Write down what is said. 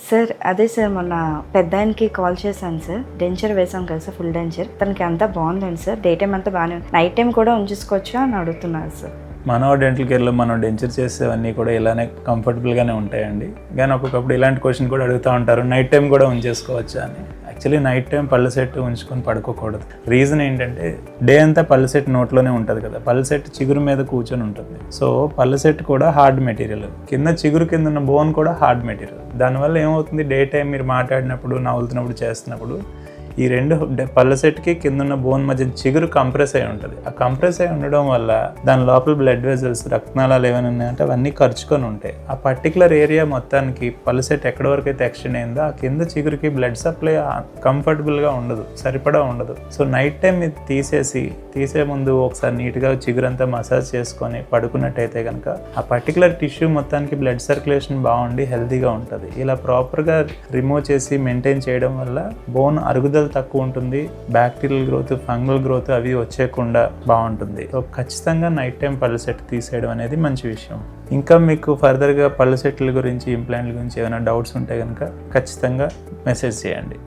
Sir అదే sir మొన్న పెద్దాయనకి call చేశాను సార్. డెంచర్ వేసాం కదా సార్, ఫుల్ డెంచర్. తనకి అంతా బాగుందండి సార్, డే టైం అంతా బాగానే ఉంది. నైట్ టైం కూడా ఉంచేసుకోవచ్చా అని అడుగుతున్నారు సార్. మన డెంటల్ కేర్లో మనం డెంచర్ చేసేవన్నీ కూడా ఇలానే కంఫర్టబుల్గానే ఉంటాయండి. కానీ ఒక్కొక్కప్పుడు ఇలాంటి క్వశ్చన్ కూడా అడుగుతూ ఉంటారు, నైట్ టైం కూడా ఉంచేసుకోవచ్చా అని. యాక్చువల్లీ నైట్ టైం పళ్ళు సెట్ ఉంచుకొని పడుకోకూడదు. రీజన్ ఏంటంటే డే అంతా పళ్ళు సెట్ నోట్లోనే ఉంటుంది కదా, పళ్ళు సెట్ చిగురు మీద కూర్చొని ఉంటుంది. సో పళ్ళు సెట్ కూడా హార్డ్ మెటీరియల్, కింద చిగురు కింద ఉన్న బోన్ కూడా హార్డ్ మెటీరియల్. దానివల్ల ఏమవుతుంది, డే టైం మీరు మాట్లాడినప్పుడు, నవ్వుతున్నప్పుడు, చేస్తున్నప్పుడు ఈ రెండు పళ్ళ సెట్కి కింద ఉన్న బోన్ మధ్య చిగురు కంప్రెస్ అయి ఉంటుంది. ఆ కంప్రెస్ అయి ఉండడం వల్ల దాని లోపల బ్లడ్ వెజల్స్, రక్తనాళాలు ఏమైనా ఉన్నాయంటే అవన్నీ ఖర్చుకొని ఉంటాయి. ఆ పర్టికులర్ ఏరియా మొత్తానికి పళ్ళ సెట్ ఎక్కడి వరకు అయితే ఎక్స్టెండ్ అయిందో ఆ కింద చిగురుకి బ్లడ్ సప్లై కంఫర్టబుల్గా ఉండదు, సరిపడా ఉండదు. సో నైట్ టైం ఇది తీసే ముందు ఒకసారి నీట్గా చిగురంతా మసాజ్ చేసుకొని పడుకున్నట్టయితే కనుక ఆ పర్టికులర్ టిష్యూ మొత్తానికి బ్లడ్ సర్క్యులేషన్ బాగుండి హెల్తీగా ఉంటుంది. ఇలా ప్రాపర్గా రిమూవ్ చేసి మెయింటైన్ చేయడం వల్ల బోన్ అరుగుదల తక్కువ ఉంటుంది, బ్యాక్టీరియల్ గ్రోత్, ఫంగల్ గ్రోత్ అవి వచ్చేయకుండా బాగుంటుంది. సో ఖచ్చితంగా నైట్ టైం పళ్ళు సెట్ తీసేయడం అనేది మంచి విషయం. ఇంకా మీకు ఫర్దర్గా పళ్ళు సెట్ల గురించి, ఇంప్లాంట్ల గురించి ఏమైనా డౌట్స్ ఉంటే కనుక ఖచ్చితంగా మెసేజ్ చేయండి.